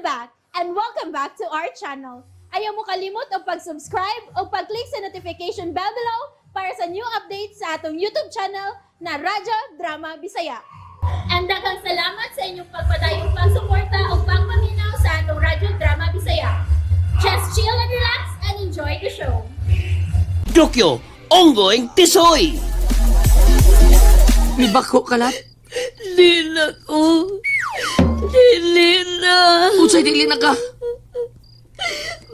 back and welcome back to our channel. Ayaw mo kalimot o pag-subscribe o pag-click sa notification bell below para sa new updates sa atong YouTube channel na Radyo Drama Bisaya. And daghang salamat sa inyong pagpadayong pagsuporta o pagpaminaw sa atong Radyo Drama Bisaya. Just chill and relax and enjoy the show. Dokyo, ongoing tisoy! May bako kalat? Dili na ko. Dili na. Unsay dili na ka?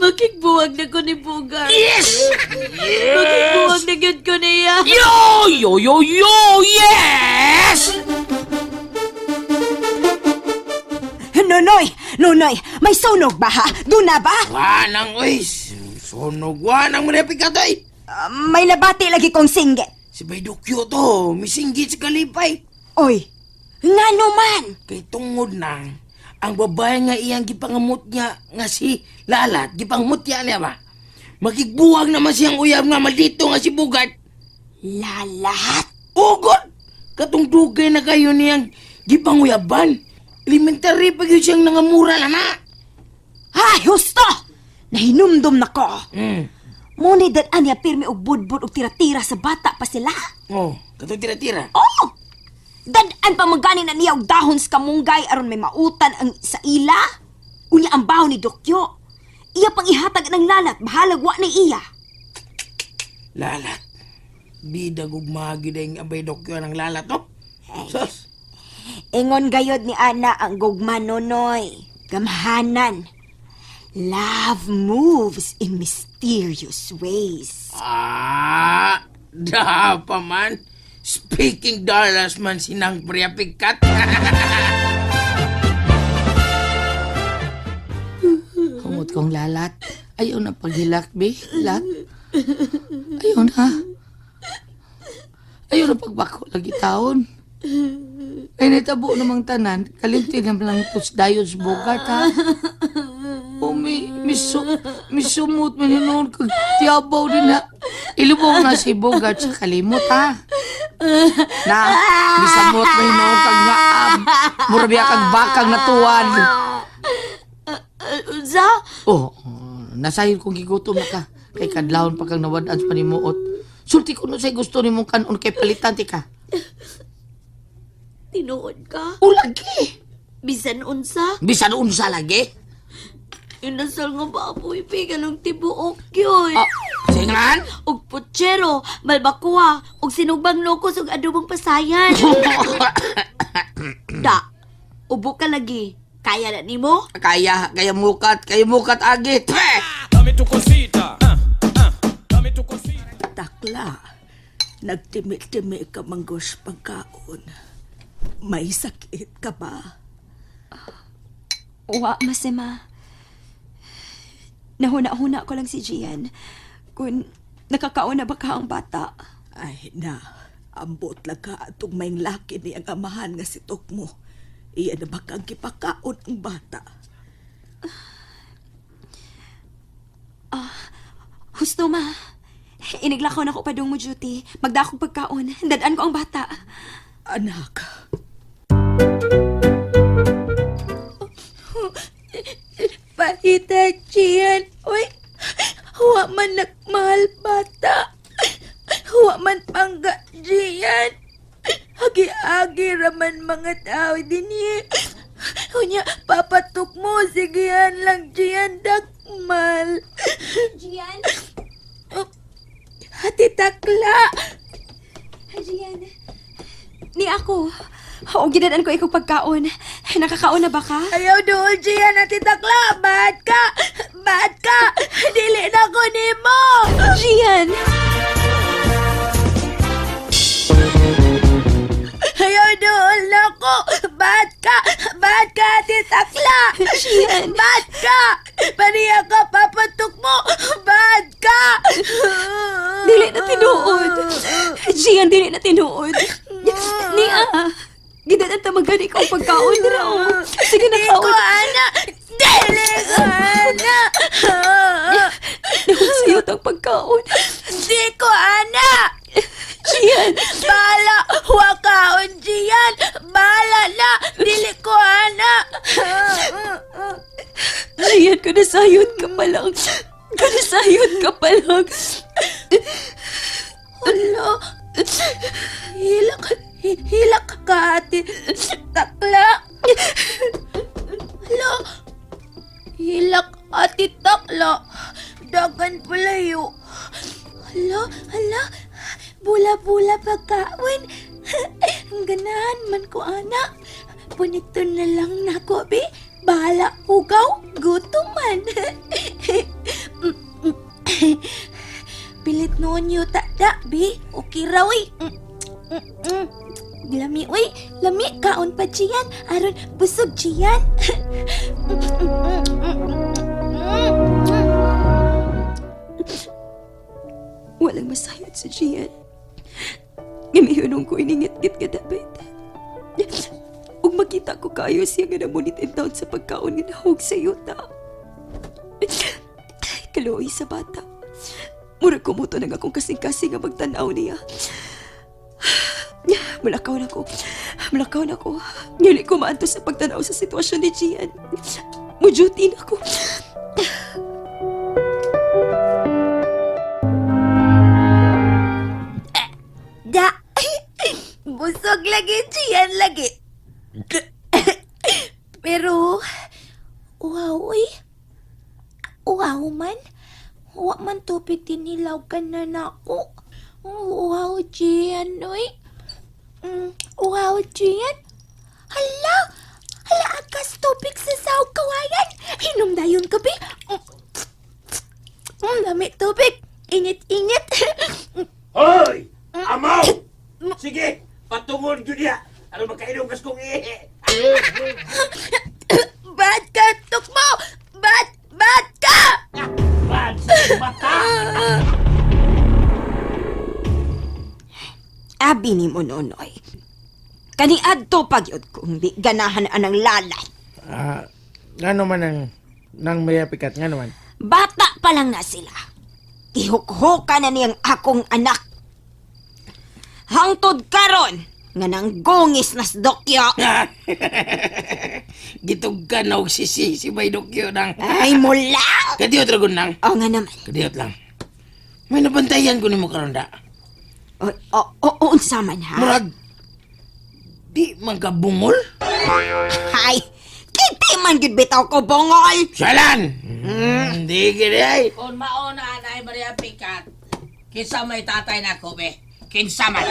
Makikbuwag na ko ni Bugar. Yes! Makikbuwag na gyud ko niya. Yo! Yes! Nonoy, may sunog ba ha? Duna ba? Wanang ois! Sunog wanang manapig ka to'y! May labati lagi kong singgit. Si Bay Dokyo to, misinggit sa kalipay. Oy, nga naman. Kay tungod na, ang babae nga iyang gipangamot niya nga si Lalat, gipangamot niya ba? Makigbuwag naman siyang uyab nga maldito nga si Bugat. Lalat? Ugot! Katong dugay na kayo niyang gipanguyaban. Elementary pa yun siyang nangamura na na. Ay, husto! Nahinumdum na ko. Muni dat anya pirmi og budbud og tira-tira sa bata pa sila. Oh, katong tira-tira. Oh! Dadan pa magani na niya og dahon sa kamunggay aron may mautan ang sa ila. Unya ang baho ni Dokyo. Iya pang ihatag ng Lalat, bahalag wa ni iya. Lalat. Bida gugmagi na yung abay Dokyo ng Lalat, no? Sus. Ingon gayod ni Ana ang gugma nonoy. Gamhanan. Love moves in mysterious ways. Da pa man. Speaking dollars man sinang priyapikat. Humot kong Lalat. Ayaw na paghilak, be. Lat. Ayaw na. Ayaw na pagbako lagi taon. Ay natabo namang tanan. Kalimti naman lang ito sa dayon sa Bugat, ha? O misumot man yun noon kag tiyabaw din na. Ilubong na si Bugat sa kalimot, ha? Na, misamot man yun noon kag naab. Murabiya kag bakang natuwan. Unsa? Oh, nasahil kong gigutom na ka. Kay kadlawon pa kang nawadaan sa panimuot. Sulti ko no say gusto ni mong kanon kay palitan ti ka. Tinuod ka? O lagi. Bisan unsa? Bisan unsa lagi. Inasal nga baboy, pigan ng tibuok yun. Singan? Og putsero, malbakuha, og sinugbang lokos, og adobong pasayan. Da, ubo ka lagi. Kaya na nimo? Kaya mukat agit. Dame tu cosita. Dame tu cosita. Takla, nagtimi-timi ka manggos pagkaon. May sakit ka ba? Wa, masema. Nahuna-huna ko lang si Gian. Kung nakakaon na ba ka ang bata? Ay na, ambot lang ka atong may laki ni ang amahan nga si Tukmo. Iya na ba kang kipakaon ang bata? Husto ma. Iniglakaw na ko pa dong mo duty. Magdakog pagkaon. Dadaan ko ang bata. Anak, Pahita, Gian. Uy, huwa man nagmahal bata. Huwa man pangga, Gian. Agi-agi raman mga tao din Unya, papatok mo. Sigihan lang, Gian. Dagmal. Gian? Hati takla. Gian? Ni ako. O, ginadaan ko ikaw pagkaon. Nakakaon na ba ka? Ayaw doon, Gian. Hati takla. Bad ka. Bad ka. Dili na ko nimo. Gian! Ayaw doon na ko. Bad ka. Bad ka, Hati takla. Gian! Bad ka. Paniya ka, papatok mo. Bad ka. Dili na tinuod. Gian, dili na tinuod. Nia! Ginadaan tamagan ikaw pagkaon na o. Sige na Di ko, kaon. ana. Dili ko, ana. Nahusiyot ang pagkaon. Di ko, ana. Gian! Bala, wakaon, Gian. Bala na. Dili ko, ana. Kanasayod ka pa lang. Kanasayod ka pa lang. Hala, hilak ka ate takla. Hala, hilak ate takla. Dagan palayo. Hala, bula-bula pagkaon. Ang ganahan man ko, ana. Punito na lang na ko, be. Bahala ugaw, gutom man. Pilit noon yung takda, be. Okay raw, eh. Lami, uy. Lami, kaon pa diyan. Aron, busog diyan. Walang masayod sa Gian. Gamihunong ko iningit-git ka dapat. Ug makita ko kayo siya nga namunit in taon sa pagkaon nga nahog sa yuta. Kaluoy sa bata. Murag kumuto na nga akong kasing-kasing nga magtanaw niya. Malakaw na ko. Ngali ko maanto sa pagtanaw sa sitwasyon ni Gian. Mujuti na ko. Da. Busog lagi, diyan lagi. Pero, uy. Uwaw man. Wa man tubig tinilaw ka na nako. Uwaw, diyan, uy. Uwaw, diyan. Hala, akas tubig sa sawag kawayan. Hinom dayon ka, be. Lamig tubig. Init-init. Hoy! Amaw! Sige, patungod yun niya. Ano magkainom kas kong ihi? Bad ka, tukmo! Bad ka! Bad sa mata! Abi ni mo, Nonoy. Kaniadto pagyod kung di ganahan anang lalat. Ngano man nang mayapikat, ngano man? Bata pa lang na sila. Ihukhuka na niyang akong anak. Hangtod karon nga nang gongis nas dokyo. Gitog ka na og si Bay Dokyo nang. Ay mula. Kadiyot ragon nang. O nga naman. Kadiyot lang. May nabantayan ko ni mo karon da. O unsa man ha? Murag, di man ka bungol? Hay. Kiti man gid bitaw ko bongol. Salan! Di gini ay. Kung mauna na ay Maria Picat, kinsa may tatay na ko, be? Kinsa man.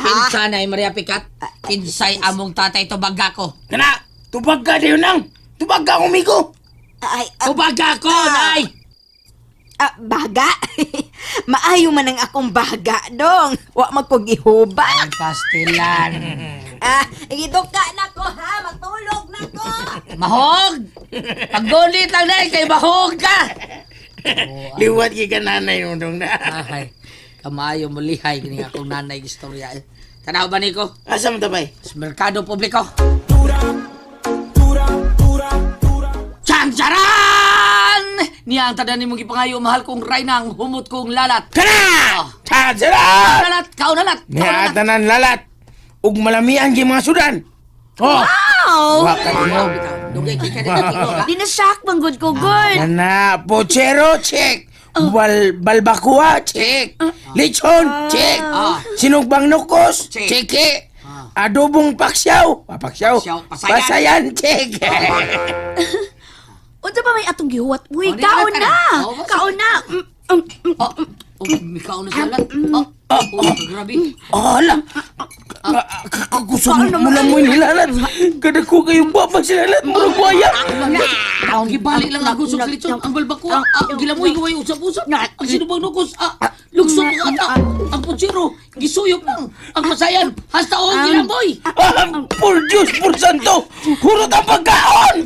Kinsa na ay Maria Picat, kinsay among tatay to bagga ko. Kana, tubag ka diyo nang. Tubag ka umigo. Ay, Tubagga ko, nay! baga? Maayo man ang akong baga, dong. Wa magkugihuba. Ang pastilan. Giduka na ko, ha? Magtulog na ko. Mahog! Paggunit lang na, kay mahog ka! Liwat ka nanay mo dong na. Ay, kamayo mulihay kini akong nanay istorya. Tanaw ba niko? Asa mo tabay? Sa merkado publiko. Tsansaran! Niya ang tadan nimong ipangayo mahal kong Rainang, humot kong lalat. Kana! Tadsaran! Lalat, kau lalat! Niya tanan lalat. Ug malamian gi mga sudan. Oh! Wow! Waka mo. Dugay kika na tiko. Di na shock man good ko, good. Ana, pochero, check. Balbakua, check. Lechon, check. Sinugbang nukos, Check. check. Adobong paksyaw. Paksyaw. Pasayan. Pasayan, check. Unsa ba may atong gihuwat? Uy, Oh, di kaon ka na! na. Oh, Kaon na! Mikaw na sa lalat. Grabe. Ala. Gusto mo lang mo nilalat. Kada ko kayong baba silalat mo nagwaya. Ang gibalik lang ako sa klitson. Ang balbako. Gilamoy gaway usap-usap. Ang sinubang nukos. Lugsok ang ata. Ang putsiro. Gisuyop lang. Ang pasayan. Hasta o gilamoy. Por Diyos, por Santo. Hurot ang pagkaon.